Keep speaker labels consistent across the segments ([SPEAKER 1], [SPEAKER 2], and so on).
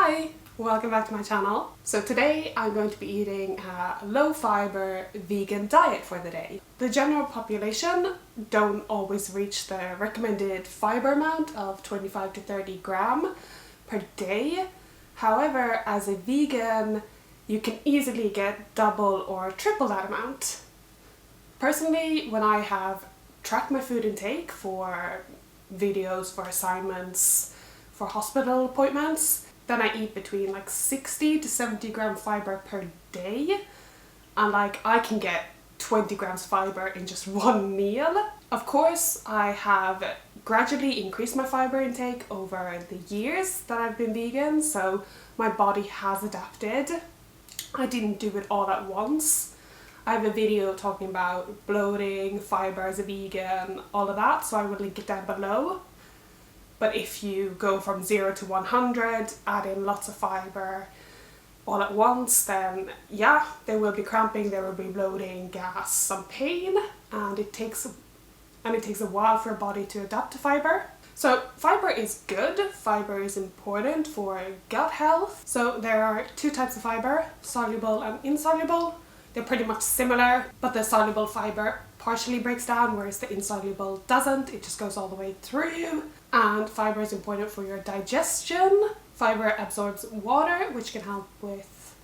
[SPEAKER 1] Hi! Welcome back to my channel. So today I'm going to be eating a low fiber vegan diet for the day. The general population don't always reach the recommended fiber amount of 25 to 30 gram per day. However, as a vegan, you can easily get double or triple that amount. Personally, when I have tracked my food intake for videos, for assignments, for hospital appointments, then I eat between like 60 to 70 gram fiber per day, and I can get 20 grams fiber in just one meal. Of course, I have gradually increased my fiber intake over the years that I've been vegan, so my body has adapted. I didn't do it all at once. I have a video talking about bloating, fiber as a vegan, all of that, so I will link it down below. But if you go from 0 to 100, add in lots of fiber all at once, then yeah, there will be cramping, there will be bloating, gas, some pain, and it takes a while for your body to adapt to fiber. So fiber is good, fiber is important for gut health. So there are two types of fiber, soluble and insoluble. They're pretty much similar, but the soluble fiber partially breaks down, whereas the insoluble doesn't. It just goes all the way through. And fiber is important for your digestion. Fiber absorbs water, which can help with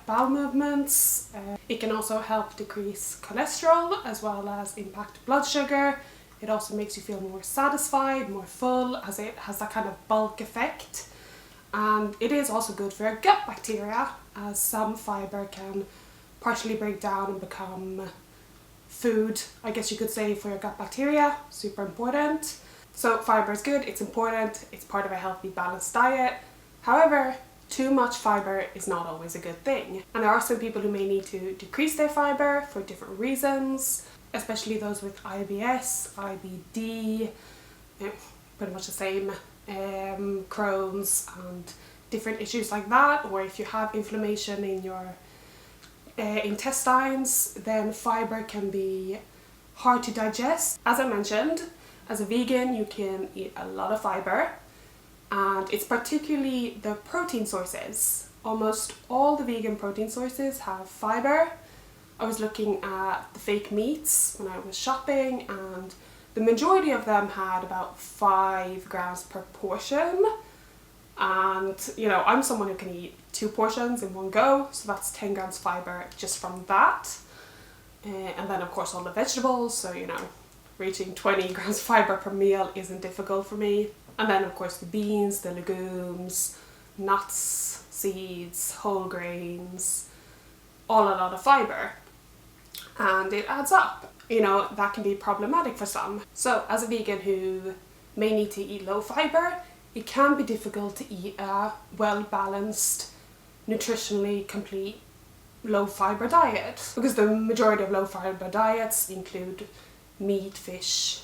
[SPEAKER 1] bowel movements. It can also help decrease cholesterol as well as impact blood sugar. It also makes you feel more satisfied, more full, as it has that kind of bulk effect. And it is also good for your gut bacteria, as some fiber can partially break down and become food, I guess you could say, for your gut bacteria. Super important. So fiber is good, it's important, it's part of a healthy, balanced diet. However, too much fiber is not always a good thing. And there are some people who may need to decrease their fiber for different reasons, especially those with IBS, IBD, pretty much the same, Crohn's and different issues like that. Or if you have inflammation in your intestines, then fiber can be hard to digest. As I mentioned, as a vegan, you can eat a lot of fiber, and it's particularly the protein sources. Almost all the vegan protein sources have fiber. I was looking at the fake meats when I was shopping, and the majority of them had about 5 grams per portion. And I'm someone who can eat 2 portions in one go, so that's 10 grams fiber just from that. And then of course all the vegetables, so reaching 20 grams fiber per meal isn't difficult for me. And then of course the beans, the legumes, nuts, seeds, whole grains, all a lot of fiber. And it adds up. That can be problematic for some. So as a vegan who may need to eat low fiber, it can be difficult to eat a well-balanced, nutritionally complete low fiber diet, because the majority of low fiber diets include meat, fish,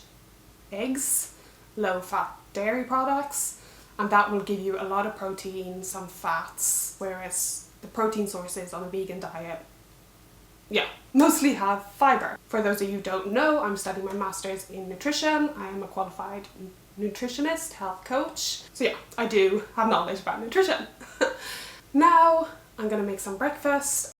[SPEAKER 1] eggs, low fat dairy products, and that will give you a lot of protein, some fats, whereas the protein sources on a vegan diet mostly have fiber. For those of you who don't know, I'm studying my master's in nutrition. I am a qualified nutritionist, health coach. So I do have knowledge about nutrition. Now I'm gonna make some breakfast.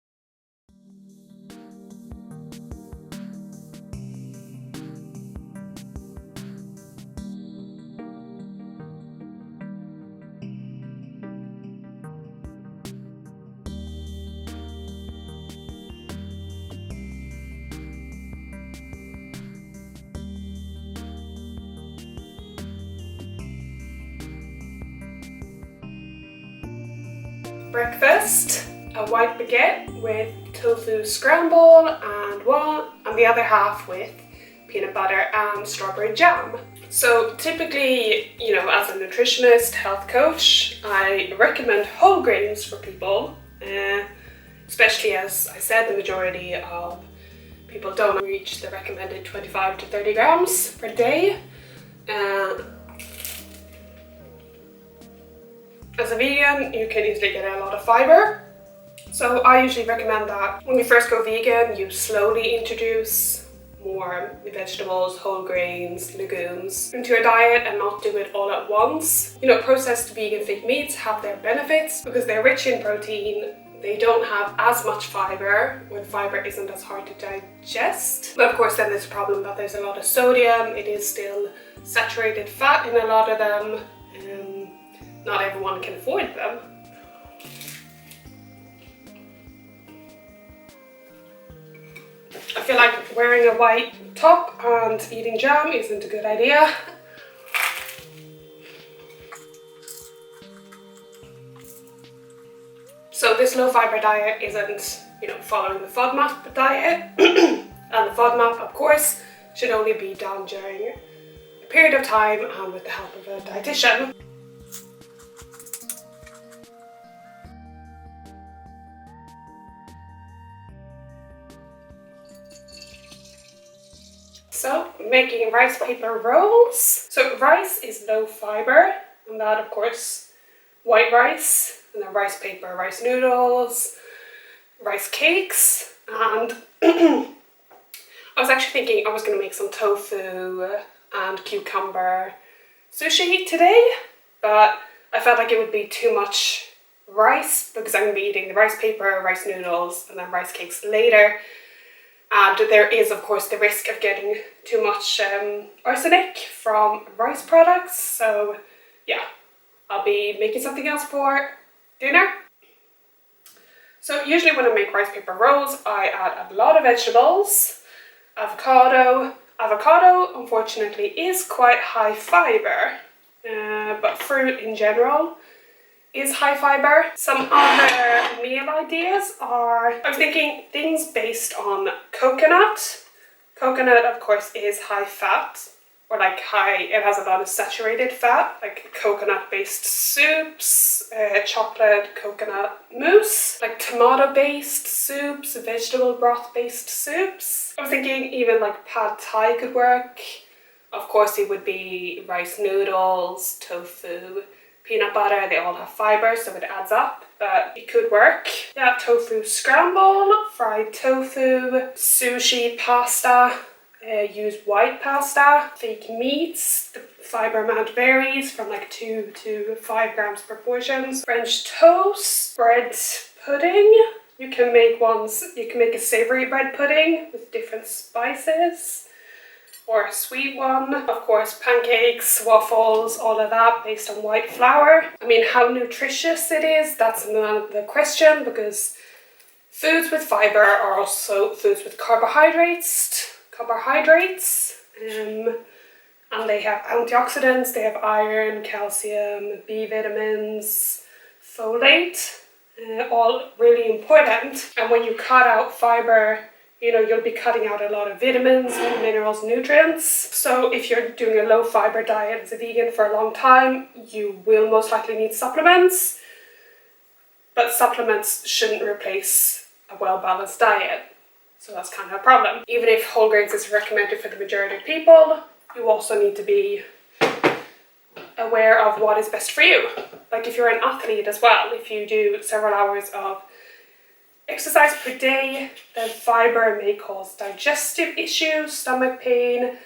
[SPEAKER 1] Breakfast, a white baguette with tofu scramble and the other half with peanut butter and strawberry jam. So typically, as a nutritionist, health coach, I recommend whole grains for people, especially as I said, the majority of people don't reach the recommended 25 to 30 grams per day. As a vegan, you can easily get a lot of fiber. So I usually recommend that when you first go vegan, you slowly introduce more vegetables, whole grains, legumes into your diet and not do it all at once. You know, processed vegan fake meats have their benefits because they're rich in protein. They don't have as much fibre, when fibre isn't as hard to digest. But of course then there's a problem that there's a lot of sodium. It is still saturated fat in a lot of them. Not everyone can afford them. I feel like wearing a white top and eating jam isn't a good idea. So this low fibre diet isn't, you know, following the FODMAP diet. And the FODMAP, of course, should only be done during a period of time and with the help of a dietitian. So, making rice paper rolls. So rice is low fibre, and that of course white rice, and then rice paper, rice noodles, rice cakes, and I was actually thinking I was going to make some tofu and cucumber sushi today, but I felt like it would be too much rice because I'm going to be eating the rice paper, rice noodles, and then rice cakes later. And there is, of course, the risk of getting too much arsenic from rice products. So yeah, I'll be making something else for dinner. So usually when I make rice paper rolls, I add a lot of vegetables, avocado. Avocado, unfortunately, is quite high fibre, but fruit in general is high fibre. Some other meal ideas are, I was thinking things based on coconut. Coconut, of course, is high fat, or like it has a lot of saturated fat, like coconut based soups, chocolate coconut mousse, like tomato based soups, vegetable broth based soups. I was thinking even like pad thai could work. Of course it would be rice noodles, tofu, peanut butter, they all have fibre, so it adds up, but it could work. Yeah, tofu scramble, fried tofu, sushi pasta, use white pasta, fake meats, the fibre amount varies from like 2 to 5 grams per portions. French toast, bread pudding. You can make a savoury bread pudding with different spices. Or a sweet one. Of course, pancakes, waffles, all of that based on white flour. I mean, how nutritious it is, that's another question, because foods with fibre are also foods with carbohydrates, and they have antioxidants, they have iron, calcium, B vitamins, folate, all really important. And when you cut out fibre, you know, you'll be cutting out a lot of vitamins, minerals, nutrients. So if you're doing a low fibre diet as a vegan for a long time, you will most likely need supplements. But supplements shouldn't replace a well-balanced diet. So that's kind of a problem. Even if whole grains is recommended for the majority of people, you also need to be aware of what is best for you. Like if you're an athlete as well, if you do several hours of exercise per day, then fibre may cause digestive issues, stomach pain,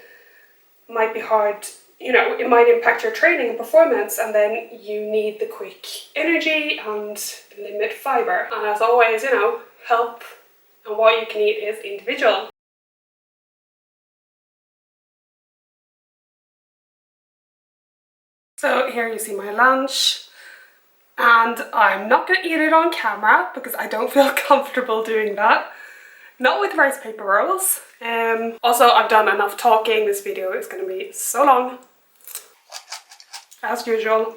[SPEAKER 1] might be hard, you know, it might impact your training and performance, and then you need the quick energy and limit fibre. And as always, you know, health and what you can eat is individual. So here you see my lunch. And I'm not going to eat it on camera because I don't feel comfortable doing that. Not with rice paper rolls. Also, I've done enough talking. This video is going to be so long, as usual.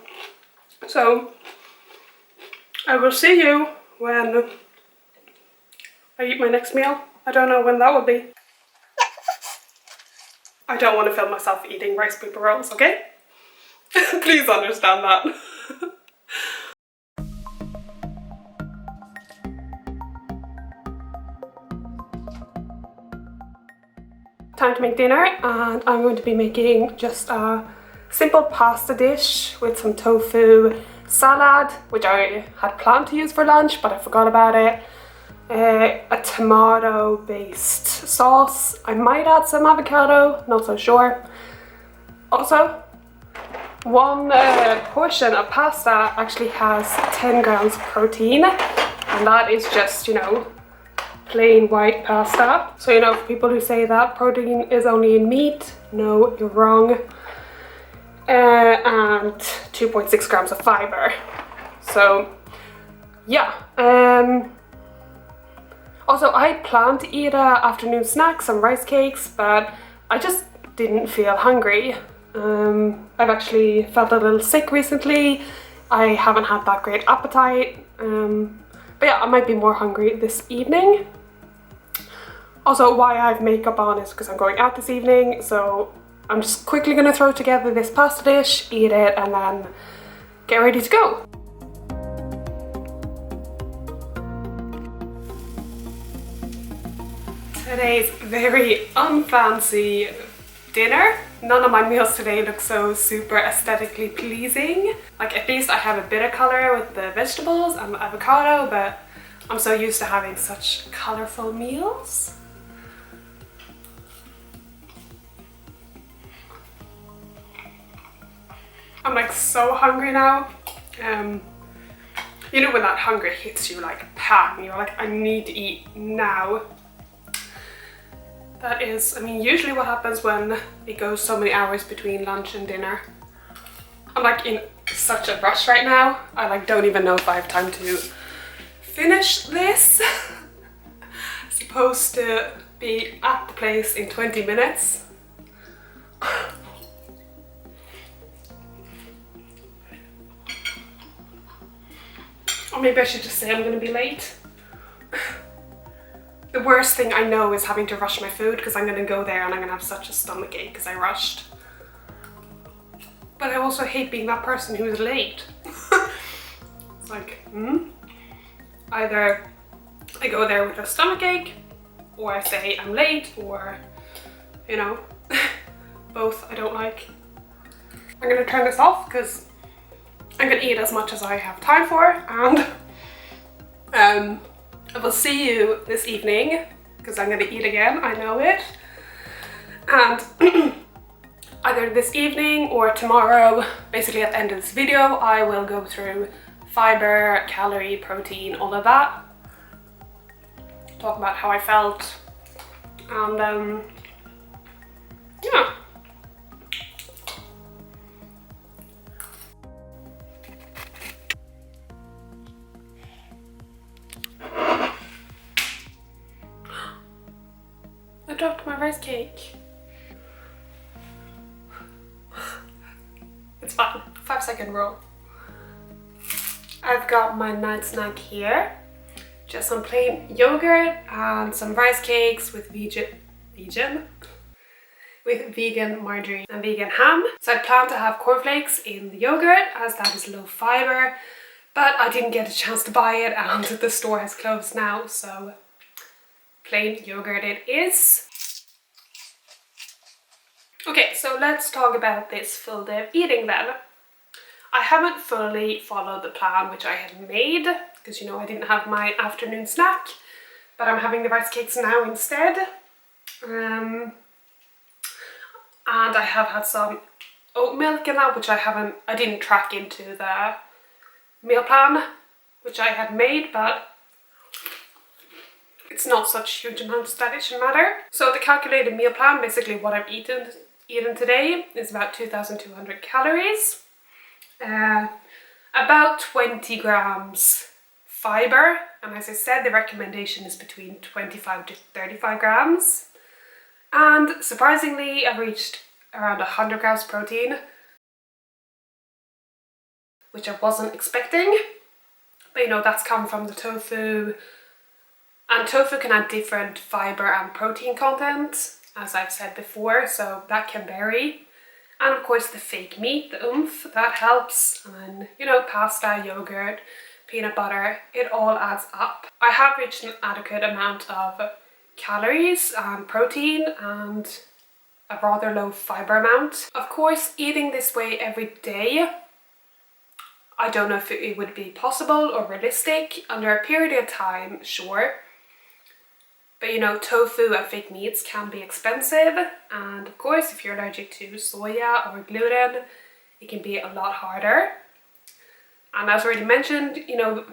[SPEAKER 1] So, I will see you when I eat my next meal. I don't know when that will be. I don't want to film myself eating rice paper rolls, okay? Please understand that. Time to make dinner, and I'm going to be making just a simple pasta dish with some tofu salad, which I had planned to use for lunch but I forgot about it. a tomato based sauce. I might add some avocado, not so sure. Also, one portion of pasta actually has 10 grams of protein, and that is just, you know, plain white pasta. So, you know, for people who say that protein is only in meat, no, you're wrong. And 2.6 grams of fiber. So, yeah. Also, I planned to eat a afternoon snack, some rice cakes, but I just didn't feel hungry. I've actually felt a little sick recently. I haven't had that great appetite. But yeah, I might be more hungry this evening. Also, why I have makeup on is because I'm going out this evening, so I'm just quickly gonna throw together this pasta dish, eat it, and then get ready to go. Today's very unfancy dinner. None of my meals today look so super aesthetically pleasing. Like, at least I have a bit of color with the vegetables and the avocado, but I'm so used to having such colorful meals. I'm like so hungry now. You know when that hunger hits you like bang, you're like, I need to eat now. That is, I mean, usually what happens when it goes so many hours between lunch and dinner. I'm like in such a rush right now. I like don't even know if I have time to finish this. Supposed to be at the place in 20 minutes. Or maybe I should just say I'm gonna be late. The worst thing I know is having to rush my food because I'm gonna go there and I'm gonna have such a stomach ache because I rushed. But I also hate being that person who is late. It's like, either I go there with a stomach ache, or I say I'm late, or, you know, both I don't like. I'm gonna turn this off because I'm gonna eat as much as I have time for, and I will see you this evening because I'm gonna eat again, I know it. And either this evening or tomorrow, basically at the end of this video, I will go through fiber, calorie, protein, all of that. Talk about how I felt, and yeah. I dropped my rice cake. It's fine. 5-second rule. I've got my night snack here. Just some plain yogurt and some rice cakes with vegan margarine and vegan ham. So I plan to have cornflakes in the yogurt as that is low fiber, but I didn't get a chance to buy it and the store has closed now, so plain yogurt it is. Okay, so let's talk about this full day of eating then. I haven't fully followed the plan which I had made because, you know, I didn't have my afternoon snack, but I'm having the rice cakes now instead. And I have had some oat milk in that, which I didn't track into the meal plan which I had made, but it's not such huge amounts that it should matter. So the calculated meal plan, basically what I've eaten today, is about 2,200 calories, about 20 grams fiber, and as I said, the recommendation is between 25 to 35 grams. And surprisingly, I've reached around 100 grams protein, which I wasn't expecting. But you know, that's come from the tofu, and tofu can have different fiber and protein content, as I've said before, so that can vary. And of course the fake meat, the oomph, that helps. And then, you know, pasta, yogurt, peanut butter, it all adds up. I have reached an adequate amount of calories and protein and a rather low fiber amount. Of course, eating this way every day, I don't know if it would be possible or realistic. Under a period of time, sure. But you know, tofu and fake meats can be expensive, and of course if you're allergic to soya or gluten, it can be a lot harder. And as already mentioned, you know,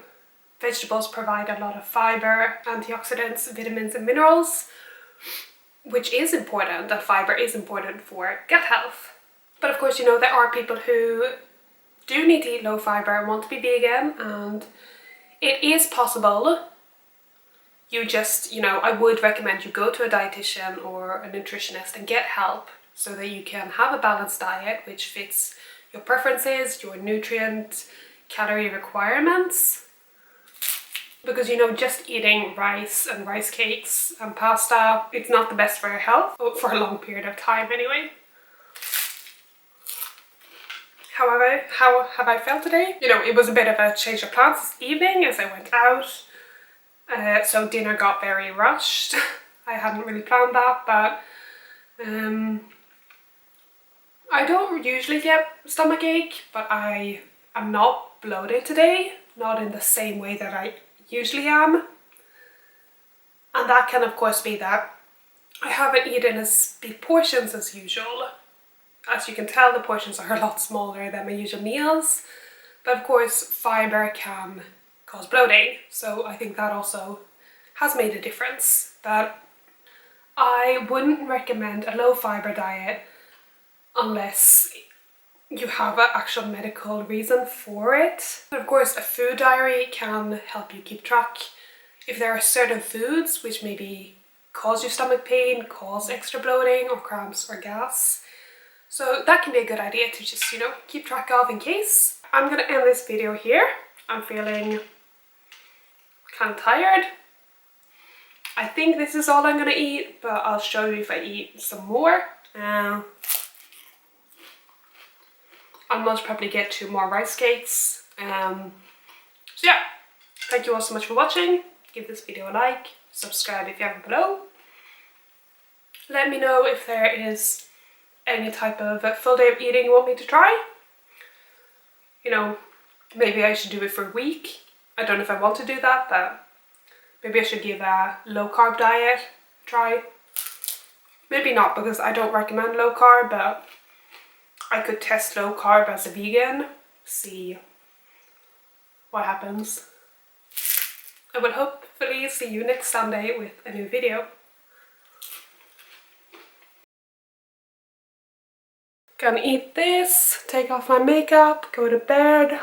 [SPEAKER 1] vegetables provide a lot of fibre, antioxidants, vitamins and minerals, which is important, and fibre is important for gut health. But of course, you know, there are people who do need to eat low fibre and want to be vegan, and it is possible. You just, you know, I would recommend you go to a dietitian or a nutritionist and get help so that you can have a balanced diet which fits your preferences, your nutrient, calorie requirements. Because, you know, just eating rice and rice cakes and pasta, it's not the best for your health, for a long period of time anyway. However, how have I felt today? You know, it was a bit of a change of plans this evening as I went out. So dinner got very rushed. I hadn't really planned that, but I don't usually get stomachache, but I am not bloated today, not in the same way that I usually am. And that can of course be that I haven't eaten as big portions as usual. As you can tell, the portions are a lot smaller than my usual meals, but of course fibre can cause bloating, so I think that also has made a difference. That I wouldn't recommend a low fibre diet unless you have an actual medical reason for it. But of course a food diary can help you keep track if there are certain foods which maybe cause you stomach pain, cause extra bloating or cramps or gas. So that can be a good idea to just, you know, keep track of in case. I'm gonna end this video here. I'm feeling kind of tired. I think this is all I'm gonna eat, but I'll show you if I eat some more. I'll most probably get 2 more rice cakes. So yeah, thank you all so much for watching. Give this video a like, subscribe if you haven't below. Let me know if there is any type of full day of eating you want me to try. You know, maybe I should do it for a week. I don't know if I want to do that, but maybe I should give a low carb diet a try. Maybe not, because I don't recommend low carb, but I could test low carb as a vegan, see what happens. I will hopefully see you next Sunday with a new video. Gonna eat this, take off my makeup, go to bed.